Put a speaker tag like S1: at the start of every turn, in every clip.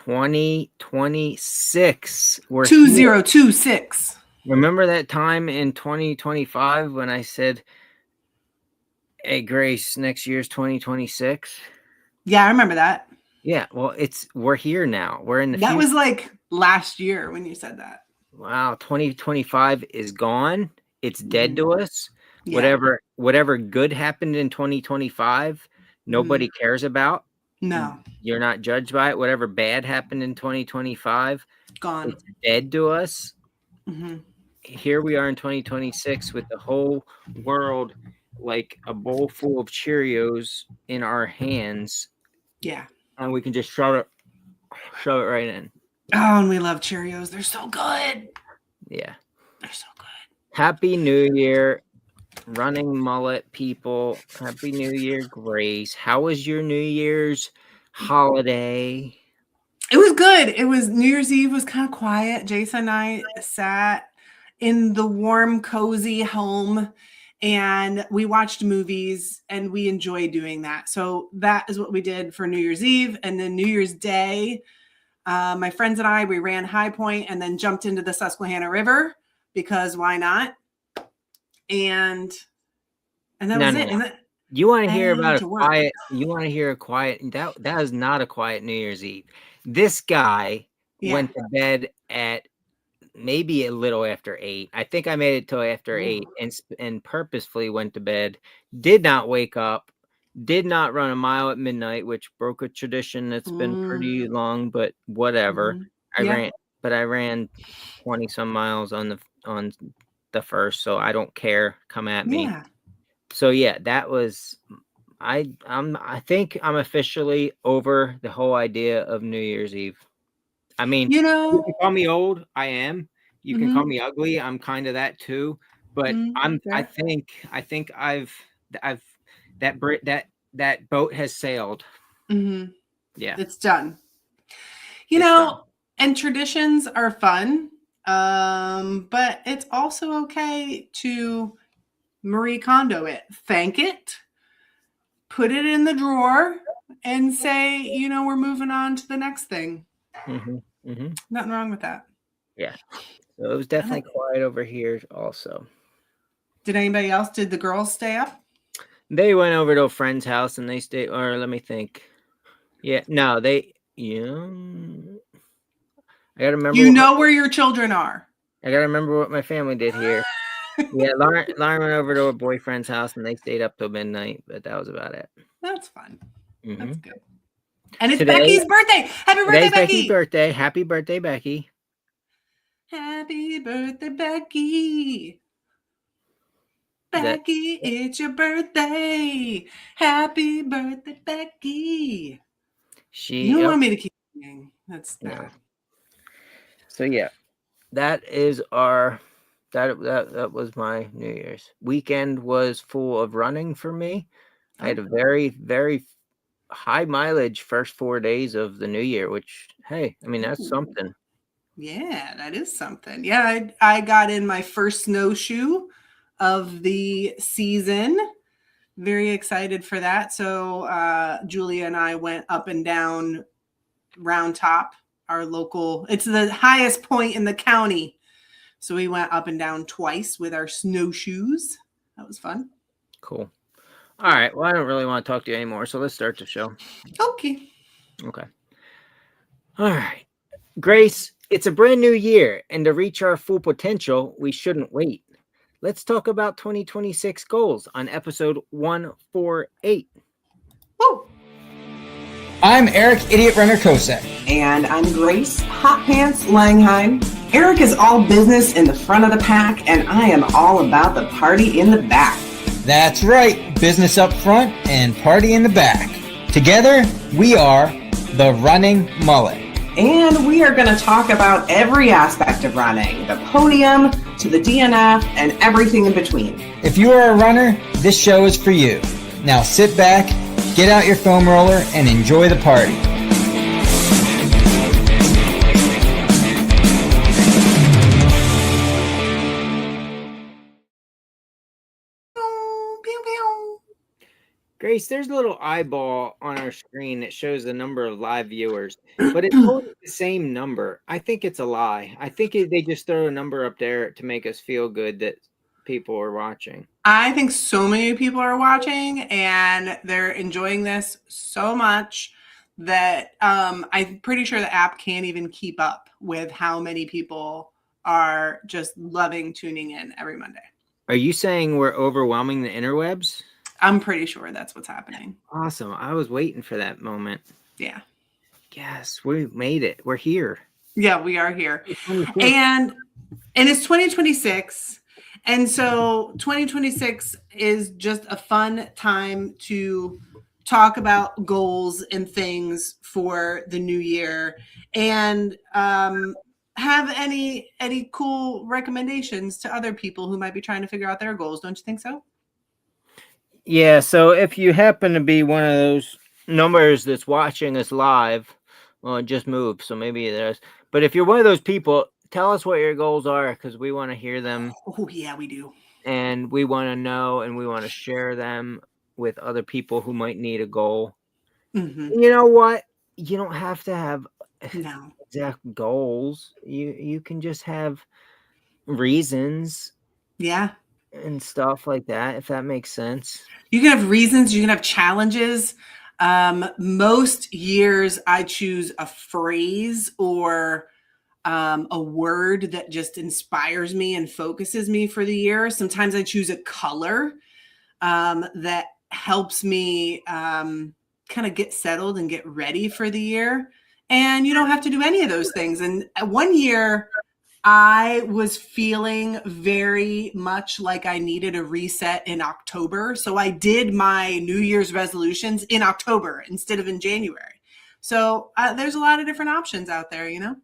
S1: 2026. We're
S2: 2026.
S1: Remember that time in 2025 when I said, hey, Grace, next year's 2026?
S2: Yeah, I remember that.
S1: Yeah, well, we're here now. We're in the future.
S2: That was like last year when you said that.
S1: Wow, 2025 is gone. It's dead to us.
S2: Yeah.
S1: Whatever good happened in 2025, nobody cares about.
S2: No.
S1: You're not judged by it. Whatever bad happened in 2025,
S2: gone.
S1: It's dead to us.
S2: Mm-hmm.
S1: Here we are in 2026 with the whole world like a bowl full of Cheerios in our hands.
S2: Yeah.
S1: And we can just shove it right in.
S2: Oh, and we love Cheerios. They're so good.
S1: Yeah.
S2: They're so good.
S1: Happy New Year, Running Mullet people. Happy New Year, Grace. How was your New Year's holiday?
S2: It was good. It was New Year's Eve was kind of quiet. Jason and I sat in the warm, cozy home and we watched movies and we enjoy doing that. So that is what we did for New Year's Eve. And then New Year's Day, my friends and I, we ran High Point and then jumped into the Susquehanna River because why not? And that was it.
S1: No. You want to hear about a quiet? You want to hear a quiet? That is not a quiet New Year's Eve. This guy went to bed at maybe a little after 8. I think I made it till after 8, and purposefully went to bed. Did not wake up. Did not run a mile at midnight, which broke a tradition that's been pretty long, but whatever. I ran 20 some miles on the first, so I don't care. Come at me.
S2: Yeah.
S1: So yeah, that was I think I'm officially over the whole idea of New Year's Eve. I mean, you can call me old, I am. You can call me ugly, I'm kind of that too. But I think I've that boat has sailed.
S2: Mm-hmm.
S1: Yeah.
S2: It's done. And traditions are fun. But it's also okay to Marie Kondo it, thank it, put it in the drawer, and say, we're moving on to the next thing. Nothing wrong with that.
S1: Yeah. So it was definitely quiet over here also.
S2: Did anybody else? Did the girls stay up?
S1: They went over to a friend's house and they stayed, or let me think. Yeah, no, I got to remember.
S2: Where your children are.
S1: I got to remember what my family did here. Yeah, Lauren went over to her boyfriend's house and they stayed up till midnight, but that was about it.
S2: That's fun. That's good. And it's Becky's birthday. Happy birthday, Becky.
S1: Becky's birthday. Happy birthday, Becky.
S2: Happy birthday, Becky. Becky, it's your birthday. Happy birthday, Becky. You don't want me to keep singing. That's bad.
S1: So yeah, that is that was my New Year's. Weekend was full of running for me. I had a very, very high mileage first 4 days of the new year, which, hey, I mean, that's something.
S2: Yeah, that is something. Yeah, I got in my first snowshoe of the season. Very excited for that. So Julia and I went up and down Round Top, our local, it's the highest point in the county. So we went up and down twice with our snowshoes. That was fun.
S1: Cool. All right. Well, I don't really want to talk to you anymore, so let's start the show.
S2: Okay.
S1: All right. Grace, it's a brand new year, and to reach our full potential, we shouldn't wait. Let's talk about 2026 goals on episode 148.
S2: Woo!
S1: I'm Eric, Idiot Runner Kosek.
S3: And I'm Grace, Hot Pants Langheim. Eric is all business in the front of the pack, and I am all about the party in the back.
S4: That's right, business up front and party in the back. Together, we are the Running Mullet.
S3: And we are going to talk about every aspect of running, the podium to the DNF and everything in between.
S4: If you are a runner, this show is for you. Now sit back, get out your foam roller, and enjoy the party.
S1: Grace, there's a little eyeball on our screen that shows the number of live viewers, but it's always the same number. I think it's a lie. I think they just throw a number up there to make us feel good that people are watching.
S2: I think so many people are watching and they're enjoying this so much that I'm pretty sure the app can't even keep up with how many people are just loving tuning in every Monday.
S1: Are you saying we're overwhelming the interwebs?
S2: I'm pretty sure that's what's happening.
S1: Awesome. I was waiting for that moment.
S2: Yeah.
S1: Yes, we made it. We're here.
S2: Yeah, we are here. And it's 2026. And so 2026 is just a fun time to talk about goals and things for the new year and have any cool recommendations to other people who might be trying to figure out their goals. Don't you think so?
S1: Yeah, so if you happen to be one of those numbers that's watching us live, well, it just moved, so maybe there's. But if you're one of those people, tell us what your goals are because we want to hear them.
S2: Oh, yeah, we do.
S1: And we want to know and we want to share them with other people who might need a goal.
S2: Mm-hmm.
S1: You know what? You don't have to have
S2: exact
S1: goals. You can just have reasons.
S2: Yeah.
S1: And stuff like that, if that makes sense.
S2: You can have reasons, you can have challenges. Most years I choose a phrase or a word that just inspires me and focuses me for the year. Sometimes I choose a color that helps me kind of get settled and get ready for the year. And you don't have to do any of those things. And one year I was feeling very much like I needed a reset in October. So I did my New Year's resolutions in October instead of in January. So there's a lot of different options out there, you know?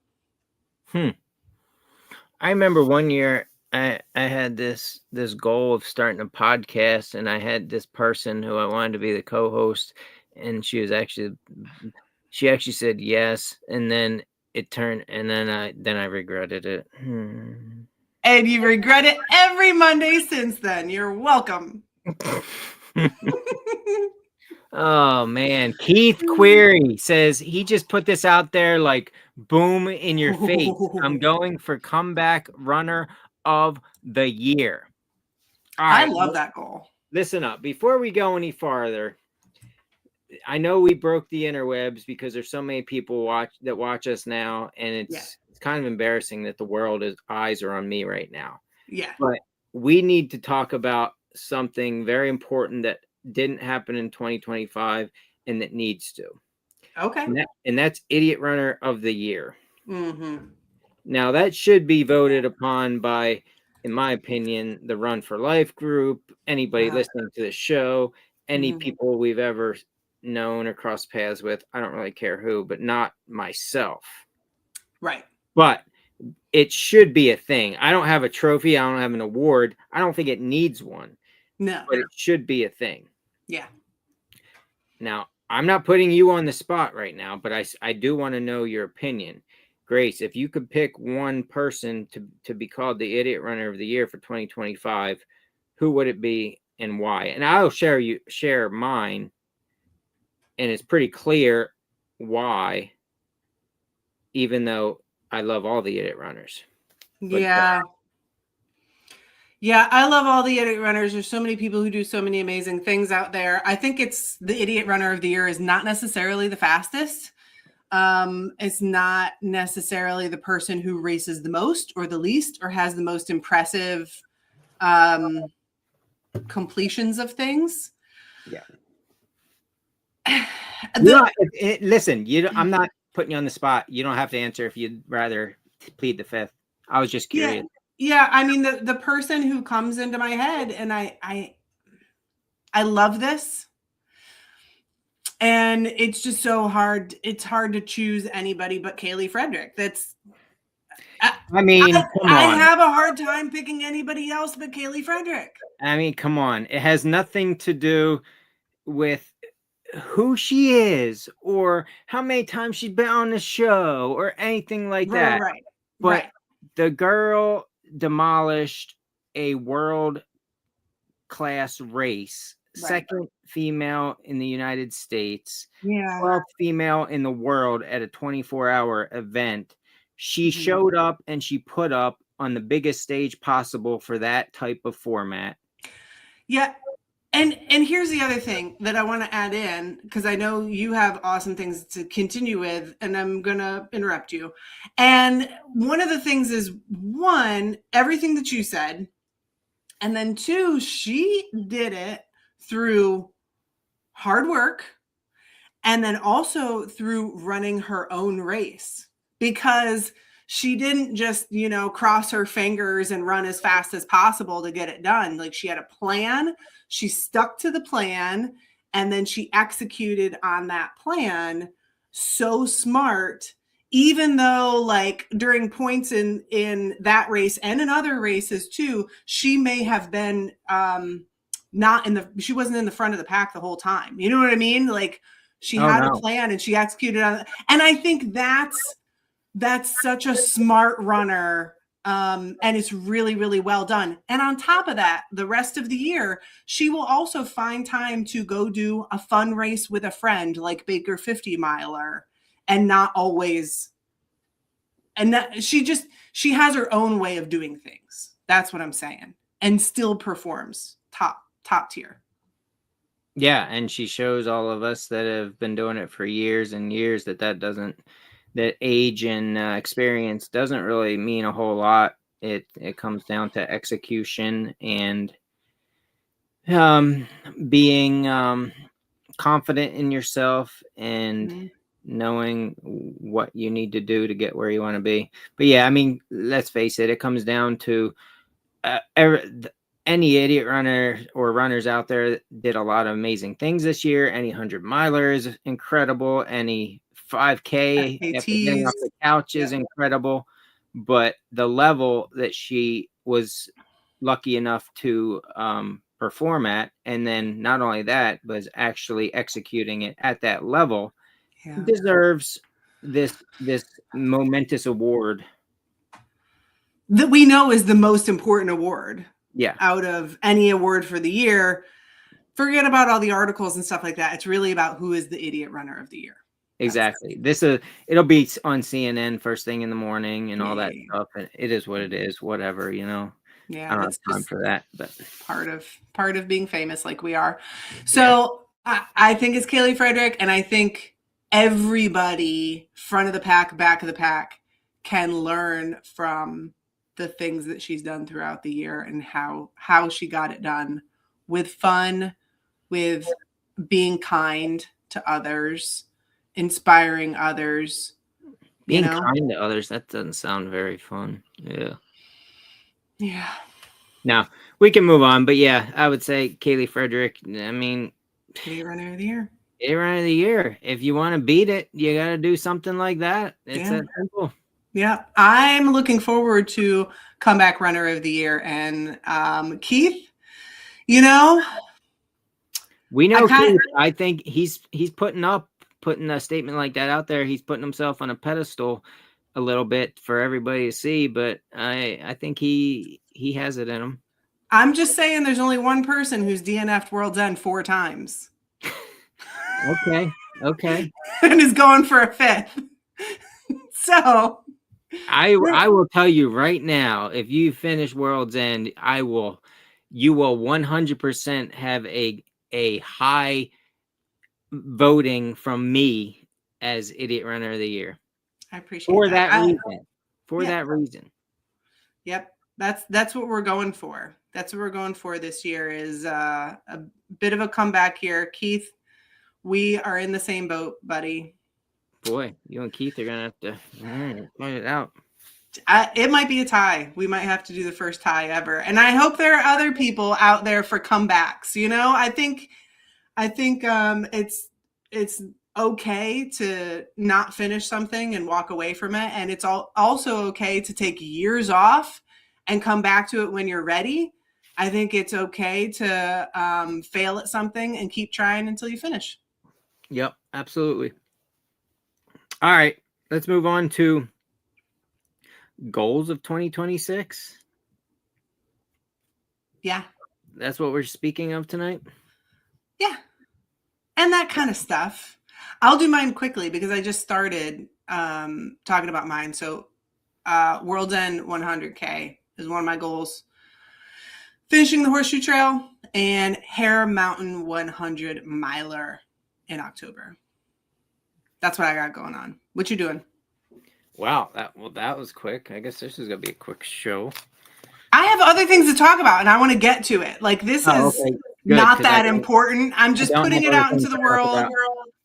S1: I remember one year I had this goal of starting a podcast, and I had this person who I wanted to be the co-host, and she actually said yes, and then it turned, and then I regretted it.
S2: And you regret it every Monday since then. You're welcome.
S1: Oh man, Keith Query says he just put this out there like boom in your face. I'm going for comeback runner of the year.
S2: All right, I love that goal.
S1: Listen up. Before we go any farther, I know we broke the interwebs because there's so many people watch us now, and it's kind of embarrassing that the world's eyes are on me right now.
S2: Yeah.
S1: But we need to talk about something very important that didn't happen in 2025 and that needs to.
S2: Okay.
S1: And that's Idiot Runner of the Year.
S2: Mm-hmm.
S1: Now that should be voted upon by, in my opinion, the Run for Life group, anybody listening to the show, any people we've ever known or crossed paths with. I don't really care who, but not myself.
S2: Right.
S1: But it should be a thing. I don't have a trophy. I don't have an award. I don't think it needs one.
S2: No.
S1: But it should be a thing.
S2: Yeah.
S1: Now, I'm not putting you on the spot right now, but I do want to know your opinion. Grace, if you could pick one person to be called the Idiot Runner of the Year for 2025, who would it be and why? And I'll share mine, and it's pretty clear why, even though I love all the Idiot Runners.
S2: Yeah. Yeah, I love all the Idiot Runners. There's so many people who do so many amazing things out there. I think it's the Idiot Runner of the Year is not necessarily the fastest. It's not necessarily the person who races the most or the least or has the most impressive completions of things.
S1: Yeah. Listen, I'm not putting you on the spot. You don't have to answer if you'd rather plead the fifth. I was just curious.
S2: Yeah, I mean the person who comes into my head, and I love this, and it's just so hard. It's hard to choose anybody but Kaylee Frederick. I have a hard time picking anybody else but Kaylee Frederick.
S1: I mean, come on. It has nothing to do with who she is or how many times she's been on the show or anything like that.
S2: Right.
S1: But the girl demolished a world class race second female in the United States,
S2: Yeah.
S1: 12th female in the world at a 24-hour event. She showed up and she put up on the biggest stage possible for that type of format.
S2: Yeah. And here's the other thing that I want to add in, because I know you have awesome things to continue with, and I'm going to interrupt you. And one of the things is, one, everything that you said, and then two, she did it through hard work and then also through running her own race, because she didn't just, cross her fingers and run as fast as possible to get it done. Like, she had a plan, she stuck to the plan, and then she executed on that plan. So smart, even though like during points in that race and in other races too, she may have been she wasn't in the front of the pack the whole time. You know what I mean? Like, she had a plan and she executed on it. And I think that's such a smart runner. And it's really, really well done. And on top of that, the rest of the year, she will also find time to go do a fun race with a friend, like Baker 50 miler, and not always. And that she has her own way of doing things. That's what I'm saying. And still performs top tier.
S1: Yeah, and she shows all of us that have been doing it for years and years that age and experience doesn't really mean a whole lot. It comes down to execution and being confident in yourself and knowing what you need to do to get where you want to be. But yeah, I mean, let's face it, it comes down to any idiot runner or runners out there did a lot of amazing things this year. Any 100 miler is incredible. Any 5K after getting off the couch is incredible. But the level that she was lucky enough to perform at, and then not only that, but actually executing it at that level, deserves this momentous award
S2: that we know is the most important award.
S1: Yeah.
S2: Out of any award for the year. Forget about all the articles and stuff like that. It's really about who is the idiot runner of the year.
S1: Exactly. It'll be on CNN first thing in the morning and all that stuff. And it is what it is, whatever, Yeah. I don't have time for that, but
S2: part of being famous like we are. So I think it's Kaylee Frederick, and I think everybody, front of the pack, back of the pack, can learn from the things that she's done throughout the year and how she got it done with fun, with being kind to others, inspiring others.
S1: Being kind to others, that doesn't sound very fun.
S2: Yeah.
S1: Now, we can move on, but yeah, I would say Kaylee Frederick, I mean,
S2: Idiot Runner of the Year.
S1: Idiot Runner of the Year. If you want to beat it, you got to do something like that. It's that simple.
S2: Yeah, I'm looking forward to Comeback Runner of the Year. And Keith, we know
S1: Keith. I think he's putting a statement like that out there. He's putting himself on a pedestal a little bit for everybody to see, but I think he has it in him.
S2: I'm just saying there's only one person who's DNF'd World's End 4 times.
S1: Okay.
S2: And is going for a 5th. So
S1: I will tell you right now, if you finish World's End, you will 100% have a high voting from me as Idiot Runner of the Year.
S2: I appreciate that.
S1: That reason.
S2: Yep. That's what we're going for. That's what we're going for this year, is a bit of a comeback here. Keith, we are in the same boat, buddy.
S1: Boy, you and Keith are going to have to find it out.
S2: It might be a tie. We might have to do the first tie ever. And I hope there are other people out there for comebacks. I think it's okay to not finish something and walk away from it. And it's also okay to take years off and come back to it when you're ready. I think it's okay to fail at something and keep trying until you finish.
S1: Yep, absolutely. All right, let's move on to goals of 2026.
S2: Yeah.
S1: That's what we're speaking of tonight.
S2: Yeah. And that kind of stuff. I'll do mine quickly because I just started talking about mine. So World's End 100K is one of my goals. Finishing the Horseshoe Trail and Hare Mountain 100 miler in October. That's what I got going on. What you doing?
S1: Wow, that was quick. I guess this is gonna be a quick show.
S2: I have other things to talk about, and I want to get to it. Like this is
S1: okay. Good,
S2: not that important. I'm just putting it out into the world.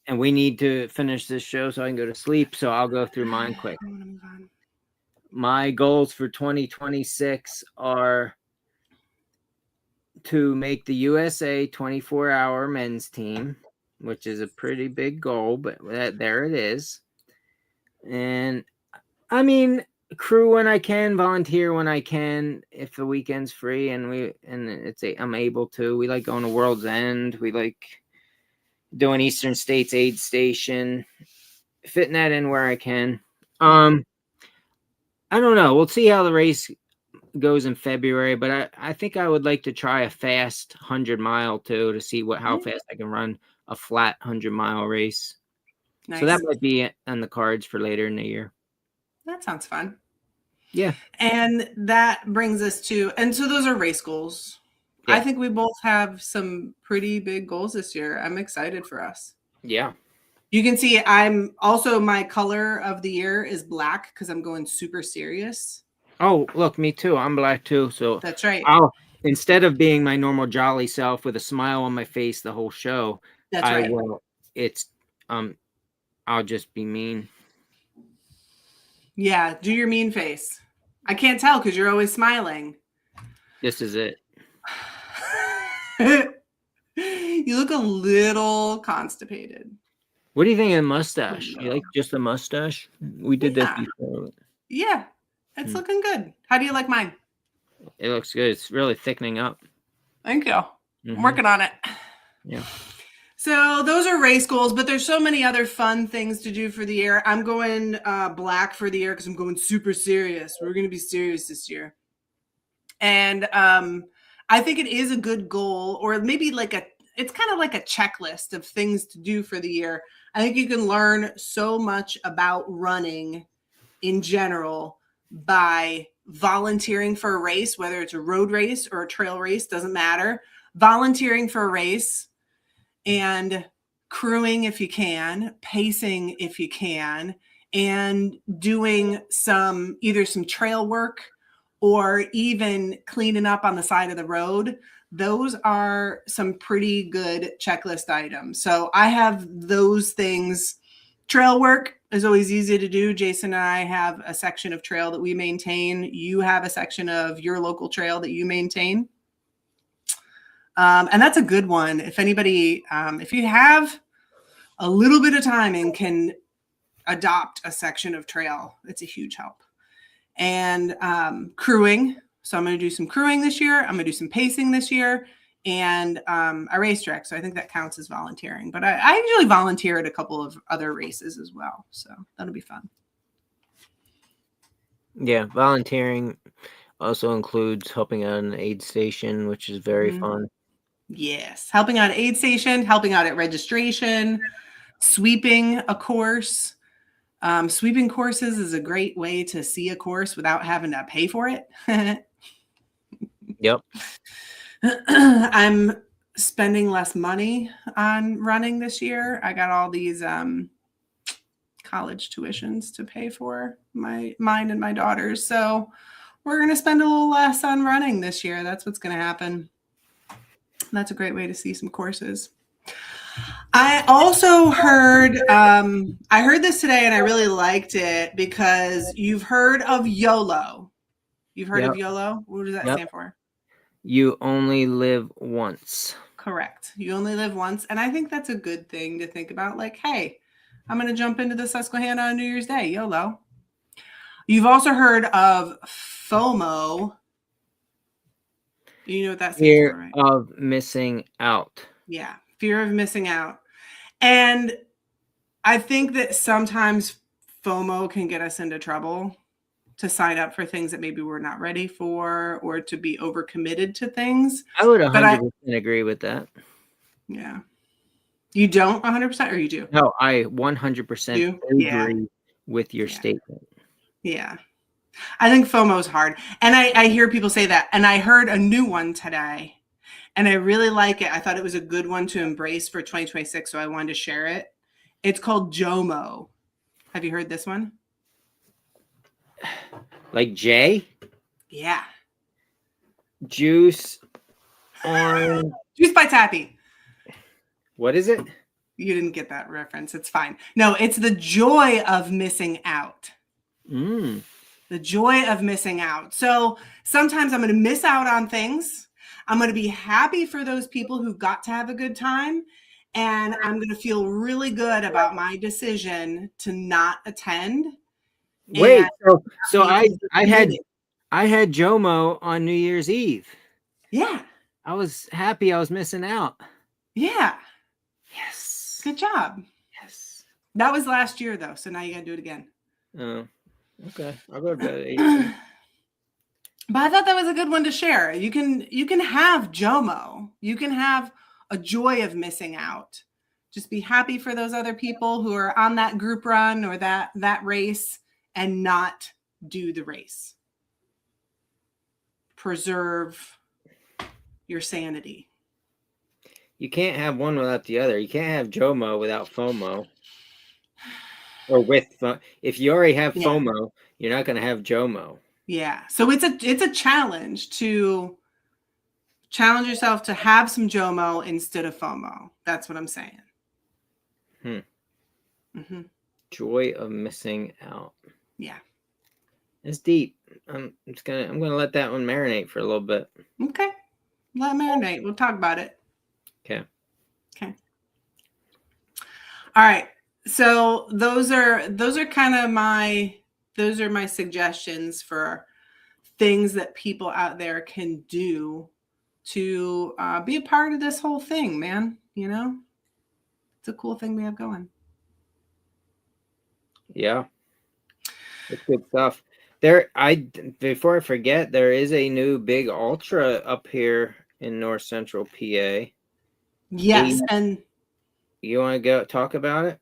S1: And we need to finish this show so I can go to sleep. So I'll go through mine quick.
S2: I want to move on.
S1: My goals for 2026 are to make the USA 24-hour men's team, which is a pretty big goal, but there it is. And I mean, crew when I can, volunteer when I can, if the weekend's free and I'm able to. We like going to World's End. We like doing Eastern States Aid Station, fitting that in where I can. I don't know. We'll see how the race goes in February, but I think I would like to try a fast 100-mile too to see how fast I can run a flat 100-mile race. Nice. So that might be on the cards for later in the year.
S2: That sounds fun.
S1: Yeah.
S2: And that brings us to, and so those are race goals. Yeah. I think we both have some pretty big goals this year. I'm excited for us.
S1: Yeah.
S2: You can see I'm also, my color of the year is black because I'm going super serious.
S1: Oh, look, me too. I'm black too. So
S2: that's right.
S1: Instead of being my normal jolly self with a smile on my face the whole show,
S2: that's right.
S1: I'll just be mean.
S2: Yeah, do your mean face. I can't tell because you're always smiling.
S1: This is it.
S2: You look a little constipated.
S1: What do you think of the mustache? You like just the mustache? We did this before.
S2: Yeah, it's looking good. How do you like mine?
S1: It looks good. It's really thickening up.
S2: Thank you. I'm working on it.
S1: Yeah.
S2: So those are race goals, but there's so many other fun things to do for the year. I'm going black for the year because I'm going super serious. We're going to be serious this year. And I think it is a good goal, or maybe it's kind of like a checklist of things to do for the year. I think you can learn so much about running in general by volunteering for a race, whether it's a road race or a trail race, doesn't matter. Volunteering for a race and crewing if you can, pacing if you can, and doing either some trail work or even cleaning up on the side of the road. Those are some pretty good checklist items. So I have those things. Trail work is always easy to do. Jason and I have a section of trail that we maintain. You have a section of your local trail that you maintain. And that's a good one. If anybody, if you have a little bit of time and can adopt a section of trail, it's a huge help. And crewing. So I'm going to do some crewing this year. I'm going to do some pacing this year, and a racetrack. So I think that counts as volunteering. But I usually volunteer at a couple of other races as well. So that'll be fun.
S1: Yeah, volunteering also includes helping out an aid station, which is very fun.
S2: Yes, helping out at aid station, helping out at registration, sweeping a course. Sweeping courses is a great way to see a course without having to pay for it.
S1: Yep.
S2: I'm spending less money on running this year. I got all these college tuitions to pay for, mine and my daughter's. So we're going to spend a little less on running this year. That's what's going to happen. That's a great way to see some courses. I also heard, I heard this today and I really liked it because you've heard of YOLO. You've heard of YOLO? What does that stand for?
S1: You only live once.
S2: Correct. You only live once. And I think that's a good thing to think about. Like, hey, I'm going to jump into the Susquehanna on New Year's Day. YOLO. You've also heard of FOMO. You know what that stands for, right?
S1: Fear of missing out.
S2: Yeah. Fear of missing out. And I think that sometimes FOMO can get us into trouble to sign up for things that maybe we're not ready for, or to be overcommitted to things.
S1: I would 100% agree with that.
S2: Yeah. You don't 100% or you do?
S1: No, I 100% agree with your statement.
S2: Yeah. I think FOMO is hard. And I hear people say that. And I heard a new one today and I really like it. I thought it was a good one to embrace for 2026. So I wanted to share it. It's called JOMO. Have you heard this one?
S1: Like Jay?
S2: Yeah.
S1: Juice on.
S2: Juice by Tappy.
S1: What is it?
S2: You didn't get that reference. It's fine. No, it's the joy of missing out. The joy of missing out. So sometimes I'm going to miss out on things. I'm going to be happy for those people who got to have a good time. And I'm going to feel really good about my decision to not attend.
S1: Wait, so I had JOMO on New Year's Eve.
S2: Yeah.
S1: I was happy I was missing out.
S2: Yeah.
S1: Yes.
S2: Good job.
S1: Yes.
S2: That was last year though. So now you got to do it again.
S1: Oh, okay. I'll go to bed at 8.
S2: But I thought that was a good one to share. You can have JOMO. You can have a joy of missing out. Just be happy for those other people who are on that group run or that race and not do the race. Preserve your sanity.
S1: You can't have one without the other. You can't have JOMO without FOMO. Or with if you already have FOMO, you're not going to have JOMO.
S2: Yeah. So it's a challenge to challenge yourself to have some JOMO instead of FOMO. That's what I'm saying.
S1: Joy of missing out.
S2: Yeah.
S1: It's deep. I'm gonna let that one marinate for a little bit.
S2: Okay. Let it marinate. We'll talk about it.
S1: Okay.
S2: All right. So those are kind of my suggestions for things that people out there can do to be a part of this whole thing, man. You know, it's a cool thing we have going.
S1: Yeah. It's good stuff. Before I forget, there is a new big ultra up here in North Central PA.
S2: Yes, and
S1: you want to go talk about it?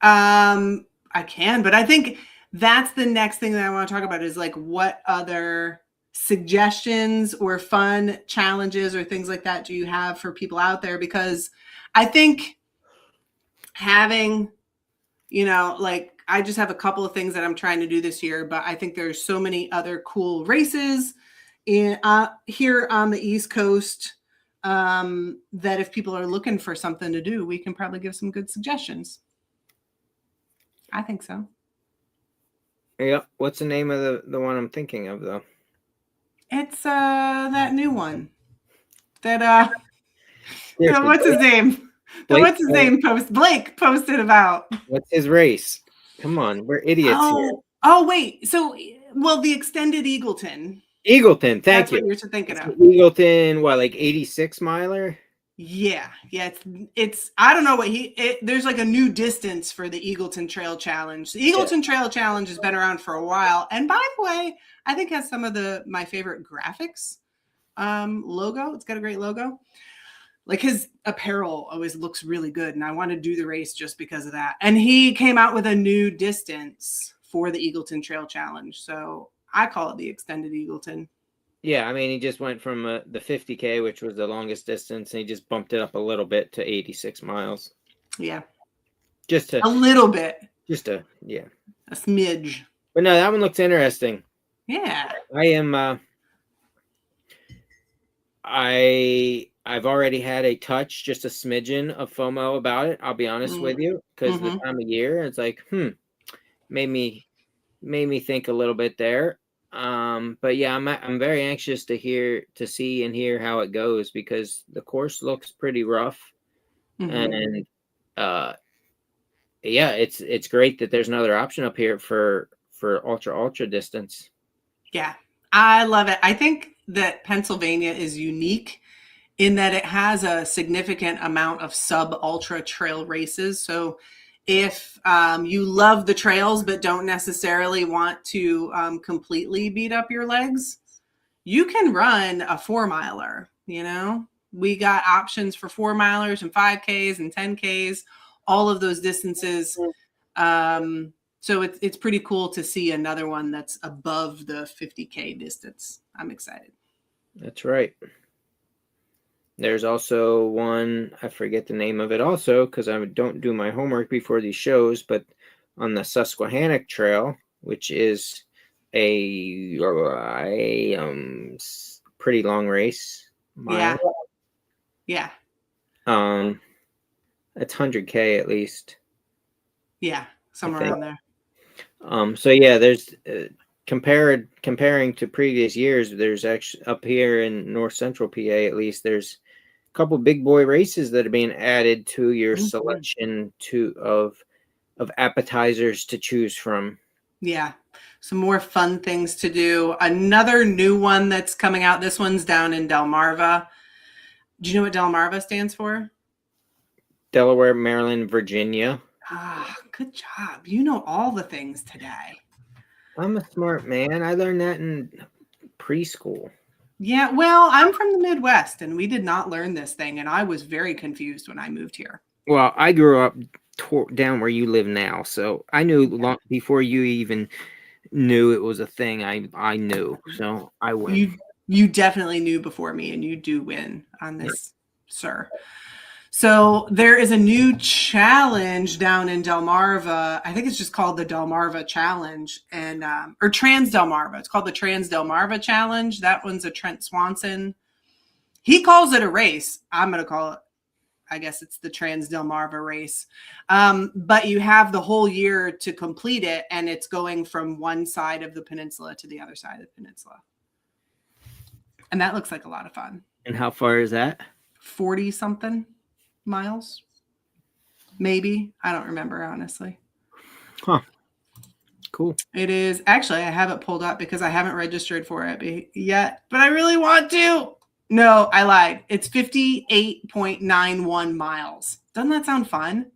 S2: I can, but I think that's the next thing that I want to talk about is like what other suggestions or fun challenges or things like that do you have for people out there? Because I think having, like I just have a couple of things that I'm trying to do this year, but I think there's so many other cool races in here on the East Coast that if people are looking for something to do, we can probably give some good suggestions. I think so.
S1: Yeah. What's the name of the one I'm thinking of though?
S2: It's that new one. That what's his name? Blake posted about.
S1: What's his race? Come on, we're idiots here.
S2: Oh wait. So the extended Eagleton.
S1: Thank
S2: That's
S1: you.
S2: What you're thinking of.
S1: Eagleton, what, like 86 miler?
S2: Yeah. It's I don't know what there's like a new distance for the Eagleton Trail Challenge. The Eagleton Trail Challenge has been around for a while, and by the way, I think has some of my favorite graphics logo. It's got a great logo. Like his apparel always looks really good, and I want to do the race just because of that. And he came out with a new distance for the Eagleton Trail Challenge, so I call it the extended Eagleton.
S1: Yeah, I mean, he just went from the 50K, which was the longest distance, and he just bumped it up a little bit to 86 miles.
S2: Yeah.
S1: Just a
S2: little bit.
S1: A
S2: smidge.
S1: But no, that one looks interesting.
S2: Yeah.
S1: I've already had a touch, just a smidgen of FOMO about it. I'll be honest with you, because the time of year, it's like, made me think a little bit there. But yeah, I'm very anxious to see and hear how it goes, because the course looks pretty rough, and yeah, it's great that there's another option up here for ultra distance.
S2: Yeah, I love it. I think that Pennsylvania is unique in that it has a significant amount of sub-ultra trail races. So if you love the trails but don't necessarily want to completely beat up your legs, you can run a 4-miler, We got options for 4 milers and 5Ks and 10Ks, all of those distances. So it's pretty cool to see another one that's above the 50K distance. I'm excited.
S1: That's right. There's also one, I forget the name of it also, because I don't do my homework before these shows, but on the Susquehannock Trail, which is a pretty long race.
S2: Yeah. Yeah.
S1: It's 100K at least.
S2: Yeah, somewhere around there.
S1: So yeah, there's comparing to previous years, there's actually up here in North Central PA at least, there's a couple big boy races that are being added to your selection of appetizers to choose from.
S2: Yeah, some more fun things to do. Another new one that's coming out. This one's down in Delmarva. Do you know what Delmarva stands for?
S1: Delaware, Maryland, Virginia.
S2: Ah, good job. You know all the things today.
S1: I'm a smart man. I learned that in preschool.
S2: Yeah, well, I'm from the Midwest, and we did not learn this thing, and I was very confused when I moved here.
S1: Well, I grew up down where you live now, so I knew long before you even knew it was a thing. I knew, so I win.
S2: You definitely knew before me, and you do win on this, sir. So there is a new challenge down in Delmarva. I think it's just called the Delmarva Challenge, and or Trans Delmarva. It's called the Trans Delmarva Challenge. That one's a Trent Swanson. He calls it a race. I'm going to call it, I guess it's the Trans Delmarva race. But you have the whole year to complete it, and it's going from one side of the peninsula to the other side of the peninsula. And that looks like a lot of fun.
S1: And how far is that?
S2: 40-something miles. Maybe. I don't remember, honestly.
S1: Huh. Cool.
S2: It is. Actually, I have it pulled up because I haven't registered for it yet, but I really want to. No, I lied. It's 58.91 miles. Doesn't that sound fun?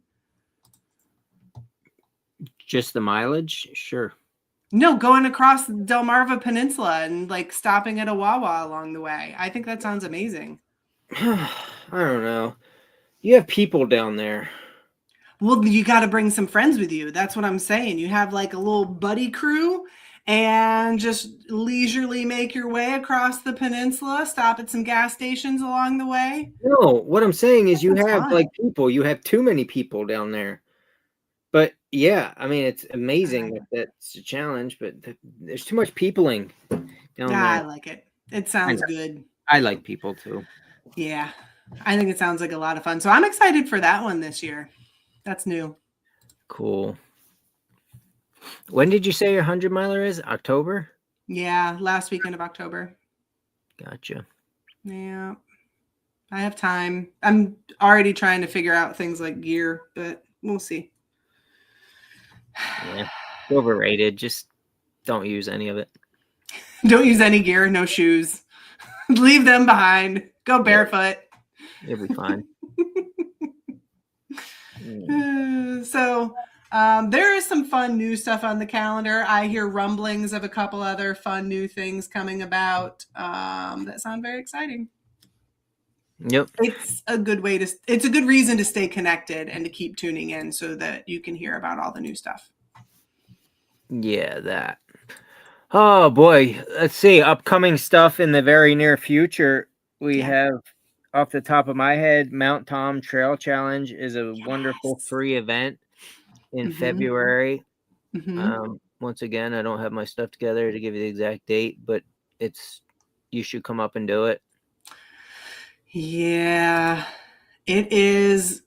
S1: Just the mileage? Sure.
S2: No, going across the Delmarva Peninsula and like stopping at a Wawa along the way. I think that sounds amazing.
S1: I don't know. You have people down there.
S2: Well, you got to bring some friends with you. That's what I'm saying. You have like a little buddy crew and just leisurely make your way across the peninsula, stop at some gas stations along the way.
S1: No, what I'm saying is you have like people. You have too many people down there. But yeah, I mean, it's amazing that that's a challenge, but there's too much peopling down there.
S2: I like it. It sounds good.
S1: I like people too.
S2: Yeah, I think it sounds like a lot of fun. So I'm excited for that one this year. That's new.
S1: Cool. When did you say your 100-miler is? October?
S2: Yeah, last weekend of October.
S1: Gotcha.
S2: Yeah, I have time. I'm already trying to figure out things like gear, but we'll see.
S1: Yeah, overrated. Just don't use any of it.
S2: Don't use any gear, no shoes. Leave them behind. Go barefoot.
S1: You'll be fine.
S2: So there is some fun new stuff on the calendar. I hear rumblings of a couple other fun new things coming about that sound very exciting.
S1: Yep.
S2: It's a good reason to stay connected and to keep tuning in so that you can hear about all the new stuff.
S1: Yeah, that. Oh boy. Let's see. Upcoming stuff in the very near future. We have, off the top of my head, Mount Tom Trail Challenge is a wonderful free event in February. Once again, I don't have my stuff together to give you the exact date, but you should come up and do it.
S2: Yeah, it is.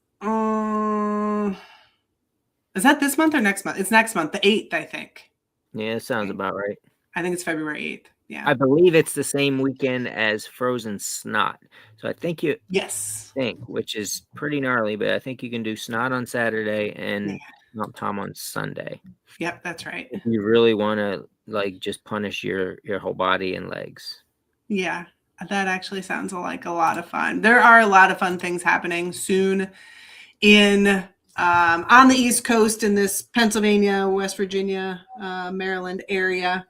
S2: Is that this month or next month? It's next month, the 8th, I think.
S1: Yeah, it sounds about right.
S2: I think it's February 8th. Yeah.
S1: I believe it's the same weekend as Frozen Snot. So I think which is pretty gnarly, but I think you can do Snot on Saturday and Mount Tom on Sunday.
S2: Yep, that's right.
S1: If you really want to like just punish your whole body and legs.
S2: Yeah, that actually sounds like a lot of fun. There are a lot of fun things happening soon in on the East Coast in this Pennsylvania, West Virginia, Maryland area.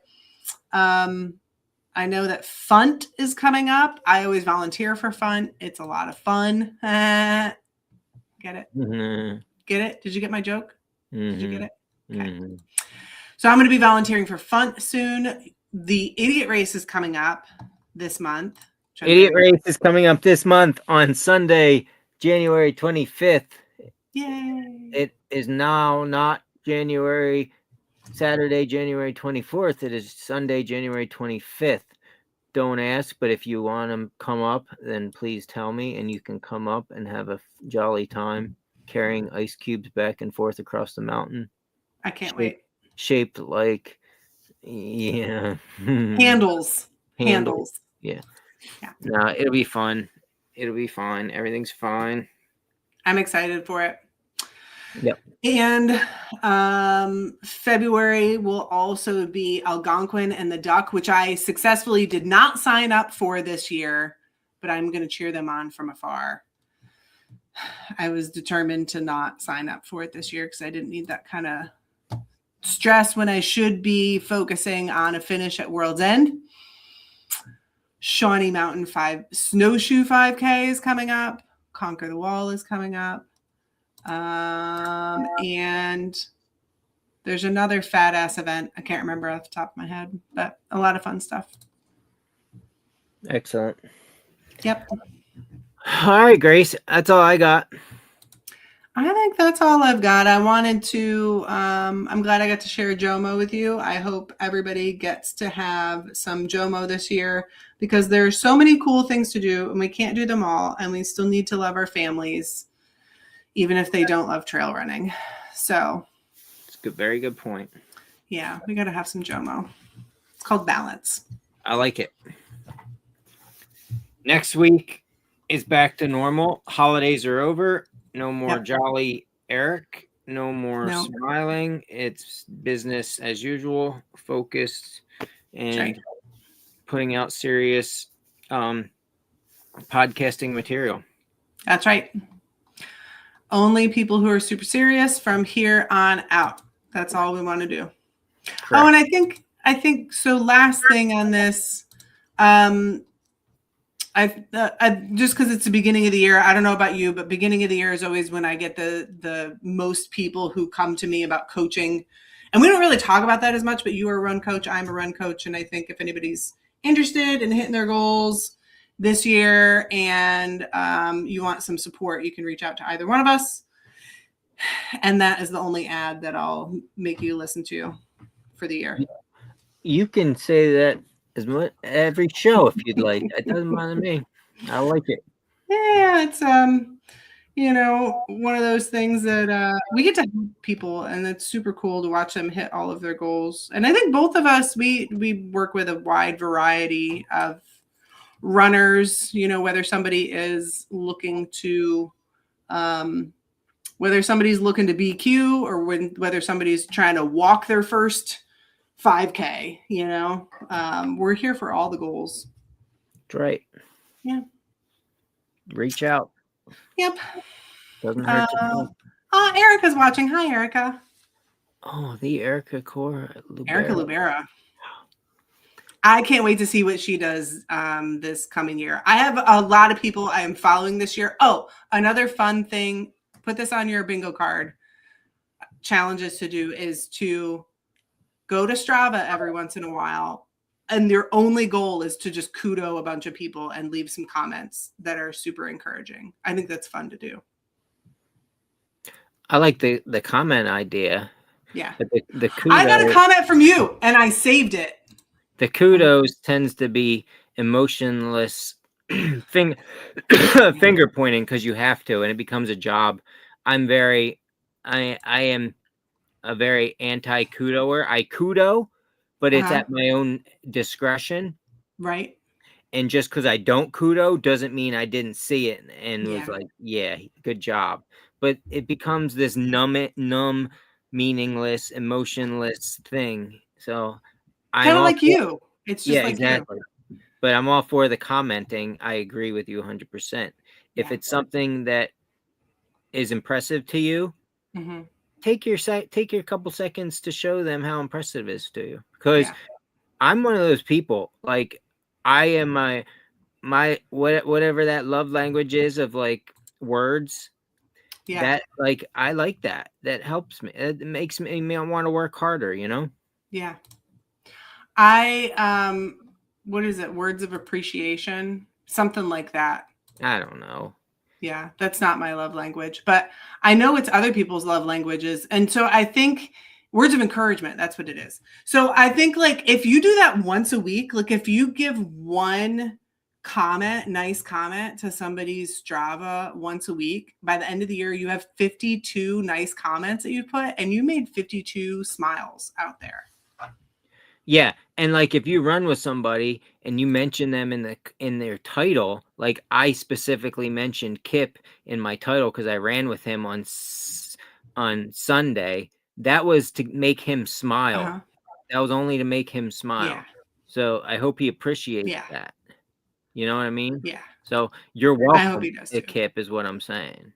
S2: I know that Funt is coming up. I always volunteer for Funt. It's a lot of fun. Get it?
S1: Mm-hmm.
S2: Get it? Did you get my joke?
S1: Mm-hmm.
S2: Did you get it? Okay.
S1: Mm-hmm.
S2: So I'm going to be volunteering for Funt soon. The Idiot Race is coming up this month.
S1: Idiot Race is coming up this month on Sunday, January 25th.
S2: Yay.
S1: It is now not Saturday, January 24th. It is Sunday, January 25th. Don't ask, but if you want to come up, then please tell me, and you can come up and have a jolly time carrying ice cubes back and forth across the mountain.
S2: I can't wait.
S1: Shaped like, yeah.
S2: Handles.
S1: Yeah. No, it'll be fun. It'll be fine. Everything's fine.
S2: I'm excited for it.
S1: Yep.
S2: And February will also be Algonquin and the Duck, which I successfully did not sign up for this year, but I'm going to cheer them on from afar. I was determined to not sign up for it this year because I didn't need that kind of stress when I should be focusing on a finish at World's End. Shawnee Mountain Snowshoe 5K is coming up. Conquer the Wall is coming up. And there's another fat ass event. I can't remember off the top of my head, but a lot of fun stuff.
S1: Excellent.
S2: Yep.
S1: All right, Grace. That's all I got.
S2: I think that's all I've got. I wanted to, I'm glad I got to share JOMO with you. I hope everybody gets to have some JOMO this year because there are so many cool things to do and we can't do them all. And we still need to love our families, even if they don't love trail running. So
S1: it's a very good point.
S2: Yeah, we got to have some JOMO. It's called balance.
S1: I like it. Next week is back to normal. Holidays are over. No more jolly Eric. No more smiling. It's business as usual, focused, and putting out serious podcasting material.
S2: That's right. Only people who are super serious from here on out. That's all we want to do. Correct. Oh, and I think so. Last thing on this, I just because it's the beginning of the year. I don't know about you, but beginning of the year is always when I get the most people who come to me about coaching, and we don't really talk about that as much. But you are a run coach, I'm a run coach, and I think if anybody's interested in hitting their goals this year and you want some support, you can reach out to either one of us. And that is the only ad that I'll make you listen to for the year. You
S1: can say that as much every show if you'd like. It doesn't bother me. I like it.
S2: Yeah, it's one of those things that we get to help people, and it's super cool to watch them hit all of their goals. And I think both of us we work with a wide variety of runners, whether somebody is looking to whether somebody's looking to BQ or whether somebody's trying to walk their first 5K, we're here for all the goals.
S1: That's right.
S2: Yeah.
S1: Reach out.
S2: Yep.
S1: Doesn't hurt.
S2: Erica's watching. Hi, Erica.
S1: Oh, the Erica Core.
S2: Erica Lubera. I can't wait to see what she does this coming year. I have a lot of people I am following this year. Oh, another fun thing. Put this on your bingo card. Challenges to do is to go to Strava every once in a while. And their only goal is to just kudo a bunch of people and leave some comments that are super encouraging. I think that's fun to do.
S1: I like the comment idea.
S2: Yeah.
S1: But the kudos,
S2: I got a comment from you and I saved it.
S1: The kudos tends to be emotionless finger pointing because you have to, and it becomes a job. I am a very anti-kudoer. I kudo, but it's at my own discretion.
S2: Right.
S1: And just because I don't kudo doesn't mean I didn't see it and was like, yeah, good job. But it becomes this numb, meaningless, emotionless thing. So
S2: kind of like you. It's just like
S1: exactly. You. But I'm all for the commenting. I agree with you 100%. If it's something that is impressive to you, take your couple seconds to show them how impressive it is to you. Because I'm one of those people, like, I am whatever that love language is of like words.
S2: Yeah.
S1: That like I like that. That helps me. It makes me want to work harder, you know?
S2: Yeah. What is it? Words of appreciation, something like that.
S1: I don't know.
S2: Yeah, that's not my love language, but I know it's other people's love languages. And so I think words of encouragement, that's what it is. So I think like if you do that once a week, like if you give one nice comment to somebody's Strava once a week, by the end of the year, you have 52 nice comments that you put, and you made 52 smiles out there.
S1: Yeah, and like if you run with somebody and you mention them in their title, like I specifically mentioned Kip in my title because I ran with him on Sunday. That was to make him smile.
S2: Uh-huh.
S1: That was only to make him smile.
S2: Yeah.
S1: So I hope he appreciates that. You know what I mean?
S2: Yeah.
S1: So you're welcome.
S2: I hope he does too.
S1: Kip is what I'm saying.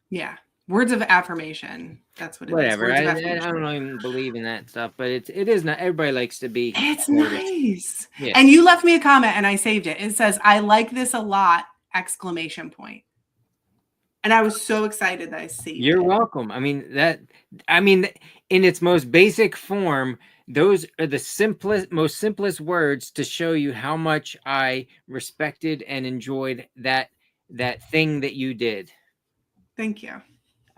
S2: Yeah. Words of affirmation. That's what it is.
S1: Whatever.
S2: Words of
S1: I
S2: affirmation.
S1: don't even believe in that stuff, but it is not. Everybody likes to be.
S2: It's nice.
S1: Yeah.
S2: And you left me a comment and I saved it. It says, "I like this a lot!" exclamation point. And I was so excited that I saved it.
S1: You're welcome. I mean, in its most basic form, those are the most simplest words to show you how much I respected and enjoyed that thing that you did.
S2: Thank you.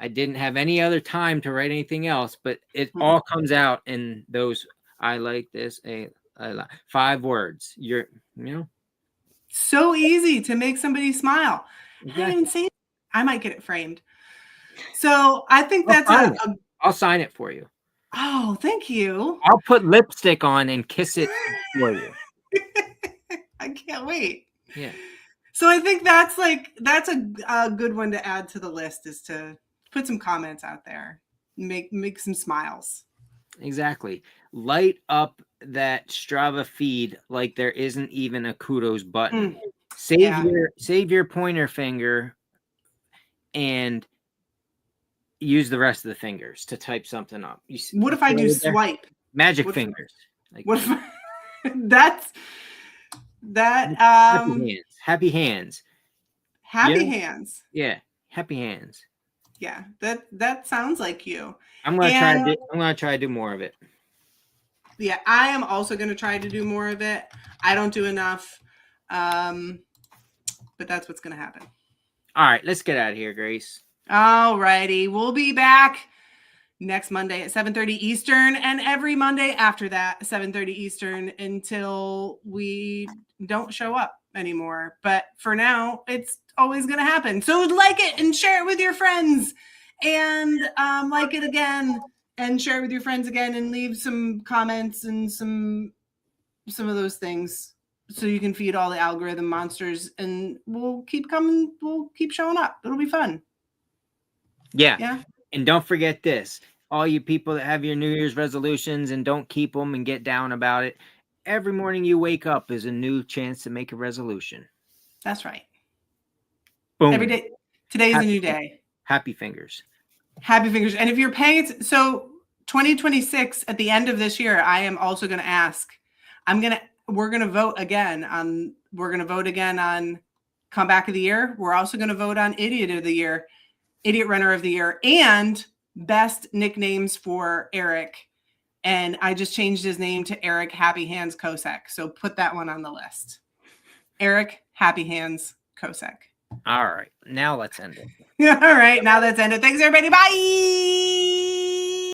S1: I didn't have any other time to write anything else, but it all comes out in those. I like this. I like 5 words.
S2: So easy to make somebody smile.
S1: Exactly.
S2: I didn't even say it. I might get it framed. So I think that's
S1: I'll sign it for you.
S2: Oh, thank you.
S1: I'll put lipstick on and kiss it for you.
S2: I can't wait.
S1: Yeah.
S2: So I think that's a good one to add to the list, is to put some comments out there, make some smiles.
S1: Exactly. Light up that Strava feed like there isn't even a kudos button. Save your pointer finger and use the rest of the fingers to type something up.
S2: What if I do swipe?
S1: Magic fingers.
S2: What if that's that
S1: happy hands.
S2: Happy hands.
S1: Yeah, happy hands.
S2: Yeah, that sounds like you.
S1: I'm gonna try to do more of it.
S2: Yeah, I am also gonna try to do more of it. I don't do enough, but that's what's gonna happen.
S1: All right, let's get out of here, Grace.
S2: All righty, we'll be back next Monday at 7:30 Eastern, and every Monday after that, 7:30 Eastern, until we don't show up anymore. But for now, it's always going to happen. So like it and share it with your friends, and like it again and share it with your friends again, and leave some comments and some of those things so you can feed all the algorithm monsters, and we'll keep coming. We'll keep showing up. It'll be fun.
S1: Yeah. And don't forget this. All you people that have your New Year's resolutions and don't keep them and get down about it, every morning you wake up is a new chance to make a resolution.
S2: That's right.
S1: Boom.
S2: Every day. Today's a new day.
S1: Happy fingers.
S2: Happy fingers. And if you're paying it, so 2026, at the end of this year, I am also going to ask, we're going to vote again on Comeback of the Year. We're also going to vote on Idiot of the Year, Idiot Runner of the Year, and best nicknames for Eric. And I just changed his name to Eric Happy Hands Kosek. So put that one on the list. Eric Happy Hands Kosek.
S1: All right. Now let's end it.
S2: All right. Now let's end it. Thanks, everybody. Bye.